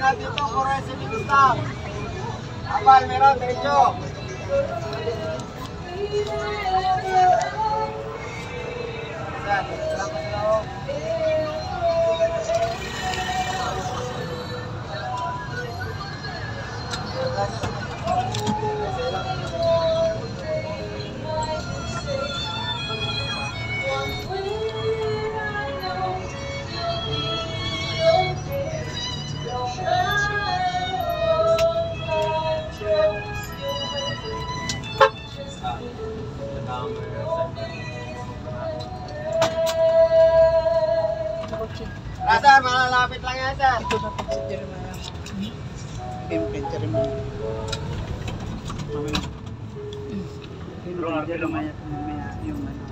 Mira dito, puro SMX lang. Abal, meron, diretso. Sir, malalapit lang yan, sir. Ito na pag si Jeremiah. Game kay Jeremiah. Game kay Jeremiah. Yung ano.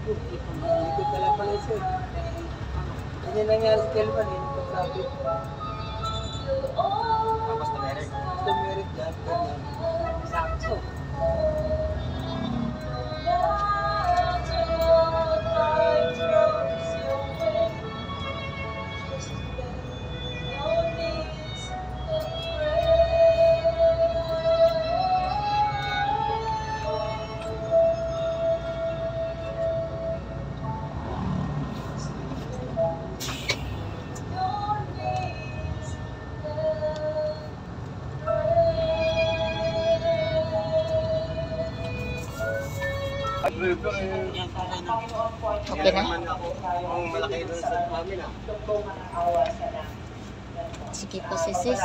Ito pala pala sir. Ganyan nangyari si Kelvin eh. Pagsabi. Tapos tumerik. Tumerik dyan. Sakso. Okay na? Ang malaki doon sa amin ah. Sige po si sis.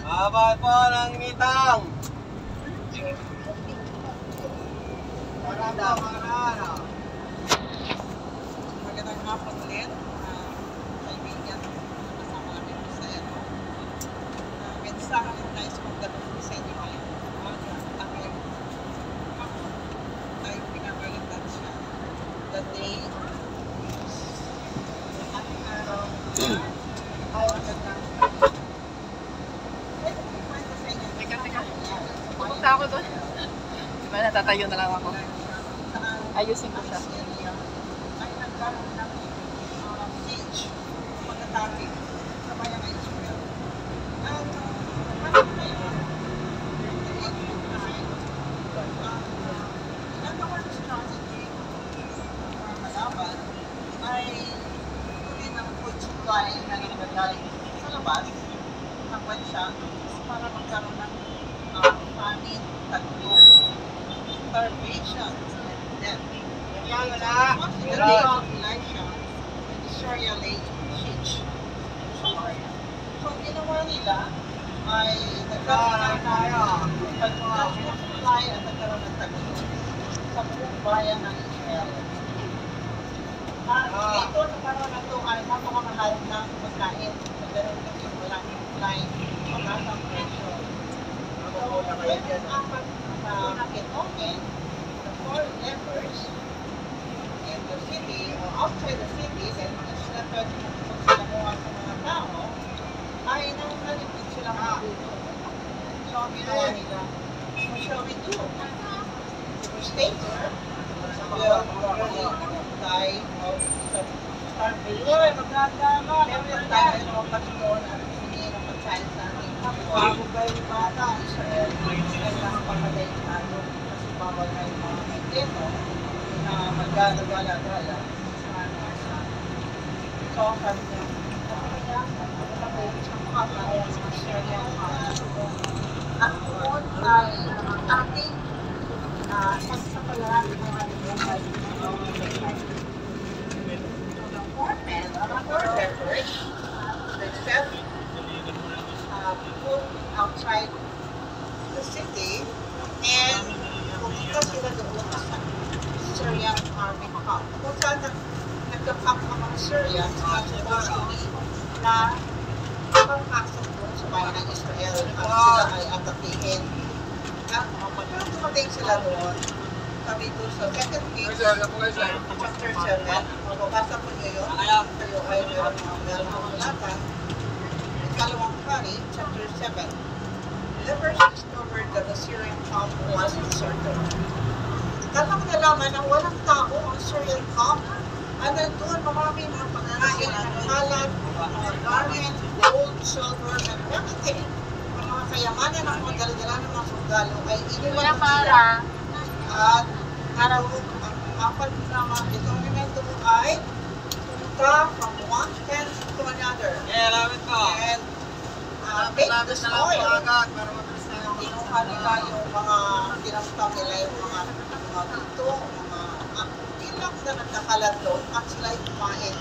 Abal po ng nitang. Maganda. Magandang hapon ulit. Kaibigan, kasama namin sa ito. Mensahe ng nais kong gano'n sa inyo ay ay pinagalitan siya. The day ating araw ay magandang Pupunta ako doon. Diba natatayo na lang ako. Ayusin ko siya. ay nagkaroon ng stage pagkatapos sa bayang Israel. At naman ngayon, ginagawa ng strategy para malaban ay tuloy ng food supply na nagagaling sa labas ng bansa para magkaroon ng famine, taglong, starvation, and death. Yan wala. Considering of Elisha, the Syria lay siege in Samaria. So, ang ginawa nila ay nagkaroon ng supply at nagkaroon ng taglong sa buong bayan ng Israel. At naglalakad ng pagkain. Ganun kasi walang line, mataas ang presyo. So, when yung apat na ketoken, the four lepers in the city or outside the city, then mga sila pwede magpagsilamuha sa mga tao, ay nangalipid silang magulo. So, ang ginawa nila, what shall we do? We stay here, will probably die of starvation. Every time ay lumabas doon at hindi ng pagkain sa ating kapwa, yung bata, Israel, ay nakapagpatay tayo kasi bawal na yung mga kaiteno na magdadagala-gala sa so, sabi niya, at doon ay ating pagpapalaran ng ating buhay. Four lepers, they set put outside the city and pumunta sila doon sa Syrian army camp. Kung saan nagka-camp ang mga Syrians na supposedly na pagpasok doon sa bayan ng Israel at sila ay atakihin. At pagka dumating sila doon, kami doon sa 2 Kings, chapter 7, mababasa po nyo yun, kayo ay meron mga ulatan. Ikalawang Hari, chapter 7, lepers discovered that the Syrian camp was deserted. Kaya nalaman na walang tao ang Syrian camp. At nandun, marami mga pananain, kalat, mga garment, gold, silver, and everything. Ang mga kayamanan ng mga dala-dala ng mga sundalo ay iniwan nila. At ang apat na mga itong elemento ay pumunta from one tent to another. And make the soil. Kinuha nila yung mga tinamtam nila yung mga dito, mga ilang na nagkakalat doon at sila'y kumain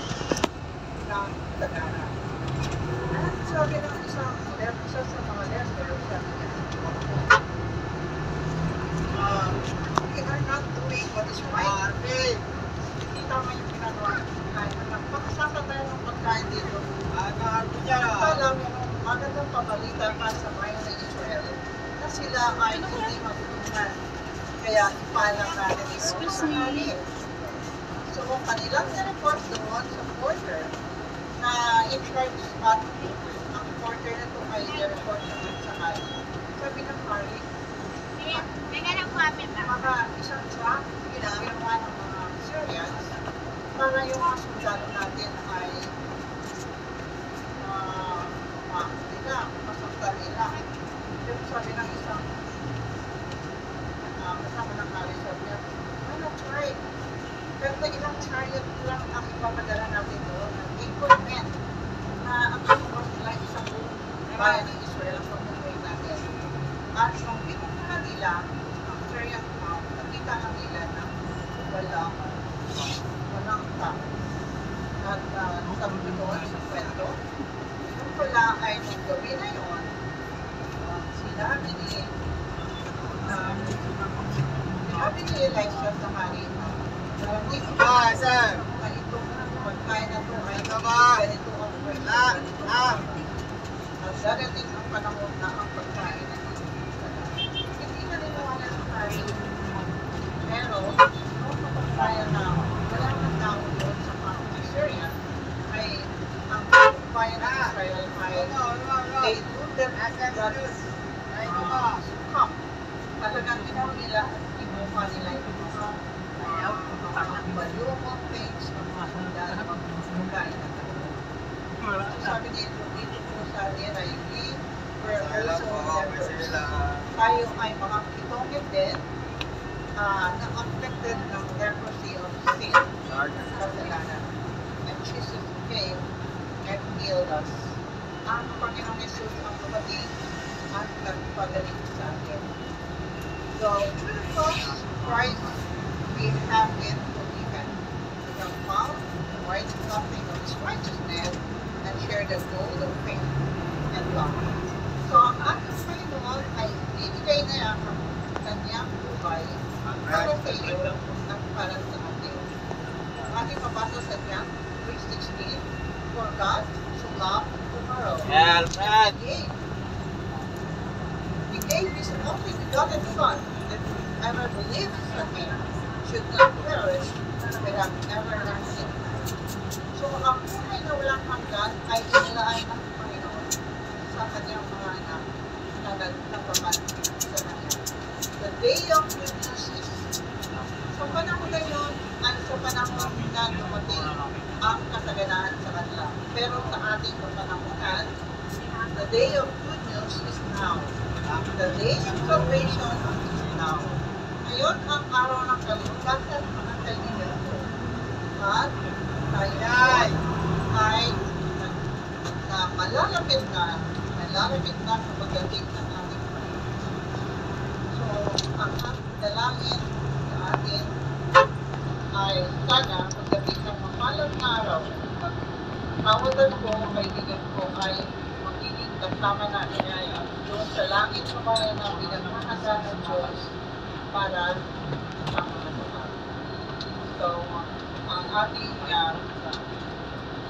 ng tagara. At sabi ng isang isa sa mga lester, sabi niya, we are not doing what is right. Hindi tama yung ginagawa ng pagkain. Nagpakasaka tayo ng pagkain dito. Alam mo, magandang pabalita pa sa bayan ng Israel na sila ay hindi matulungan. Kaya ipalang natin ito sa hari. So, kanilang na-report doon sa porter na in-charge at ang porter na ito ay na-report naman sa hari. Sabi ng hari, mga isang truck ginagawa ng mga Syrians para yung mga sundalo natin ay masaktan nila. Pero sabi ng isang kasama ng hari, sabi niya, ano, try. Pero ilang chariot lang ang ipapadala natin doon ng equipment na ang support nila isang bayan ng Israel ang pagmuhay natin. At nung pinunta nila ang Syrian camp, nakita na nila na walang tao. At sabi doon sa kwento, yung pala ay nung gabi na yun, sinabi ni Elisha sa hari na hindi ko na itong pagkain na ito ay ganito ang kwento. At darating ang panahon na ang pagkain na ito. Hindi na ninawalan ng hari. Pero, nung mapagkaya na wala ng tao doon sa mga Syrian, ay ang bayan ng Israel ay they do them as that come. Talagang ginawa nila at inuha nila yung mga valuable things ng mga sundalo ng pagkain na ito. Sabi dito sa nila yung were also lepers. Tayo ay mga kitongit din na affected ng leprosy of sin sa kasalanan. And Jesus came and healed us. Ang Panginoong Jesus ang dumating at nagpagaling sa atin. So, through the cross of Christ, we have been forgiven. We have found the right nothing of His righteousness and share the gold of faith and love. So, ang ating Panginoon ay ibigay na ang kanyang buhay para sa iyo at para sa atin. Ang ating mabasa sa John 3:16, For God so loved the world. Yeah, Alfred. He gave his only begotten Son, that whoever believes in him should not perish, but have everlasting life. So ang buhay na walang hanggan ay inilaan ng Panginoon sa kanyang mga anak na nagpapalit sa kanya. The day of good news is sa panahon na yun, at sa panahon na dumating ang kasaganahan sa kanila. Pero sa ating kapanahonan, the day of good news is now. The day of salvation is now. Ngayon ang araw ng kaligtasan ng kaibigan ko. At tayo ay malalapit na sa pagdating ng ating Panginoon. So, ang ating dalangin sa atin ay sana pagdating ng mapalang araw, kawalan ko, kaibigan ko ay magiging kasama natin ngayon doon sa langit sa bayan na pinagmahanda ng Diyos para sa mga lahat. So, ang ating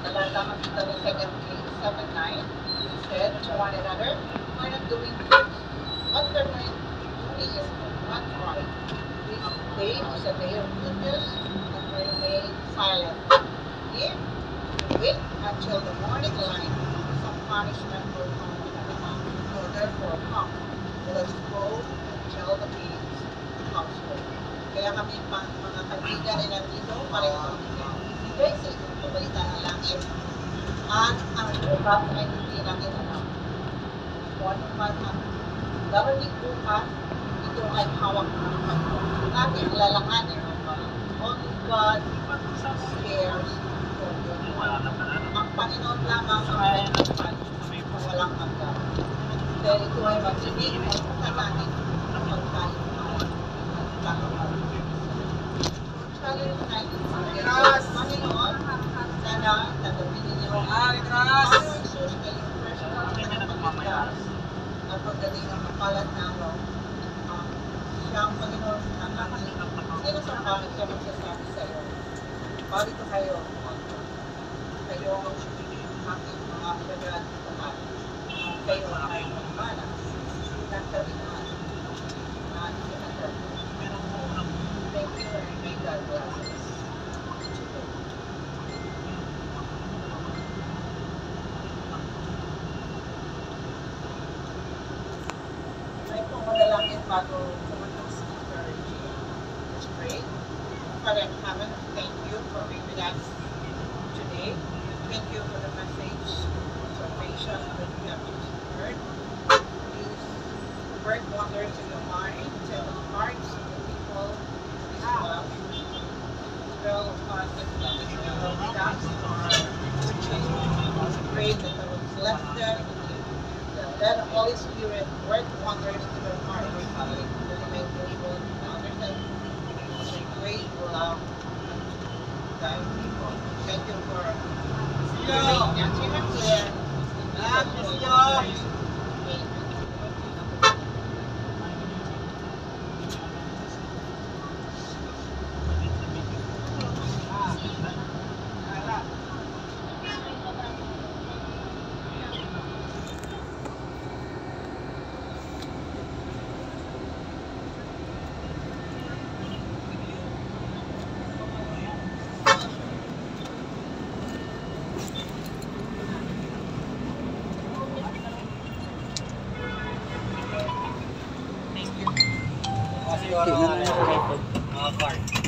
talata makita ng 2 Kings 7:9, he said to one another, we're not doing this. What we're doing is not right. This day is a day of goodness, and we remain silent. If we wait until the morning light, some punishment will come to the house. So therefore, come, let us go and tell the king's household. Kaya kami mga kaibigan ay nandito para ibigay sa itong pabalita ng langit. At ang upat ay hindi natin alam. Kung ano man ang darating bukas, ito ay hawak ng Panginoon. Natin lalanganin only God cares for you. Ang Panginoon lamang ang nagpapal kung walang hanggan. Dahil ito ay magiging natin kapag tayo at takot. Challenge natin sa Panginoon, sana tanggapin ninyo ang Panginoon Jesus kayong personal na pagkaklas at pagdating ng kapalat na araw. Siya ang Panginoon ng ating sinasampahan siya magsasabi sa iyo. Barito kayo. Kayo ang aking mga alagad at kayo ay magmana ng kabinaan na isinagad. Thank you and may God bless us. Ay po manalangin bago pumunta sa encouraging. Let's pray. Father in heaven, thank you for being with us today. Thank you for the message of salvation that we have just heard. Please work wonders in the minds and the hearts of the people as well. Well, that you will with us. Pray that the was left there. Let the Holy Spirit work wonders in their hearts. That they may be able to understand the great love of thy people. Thank you for Nancy and Claire. Kasi yung card.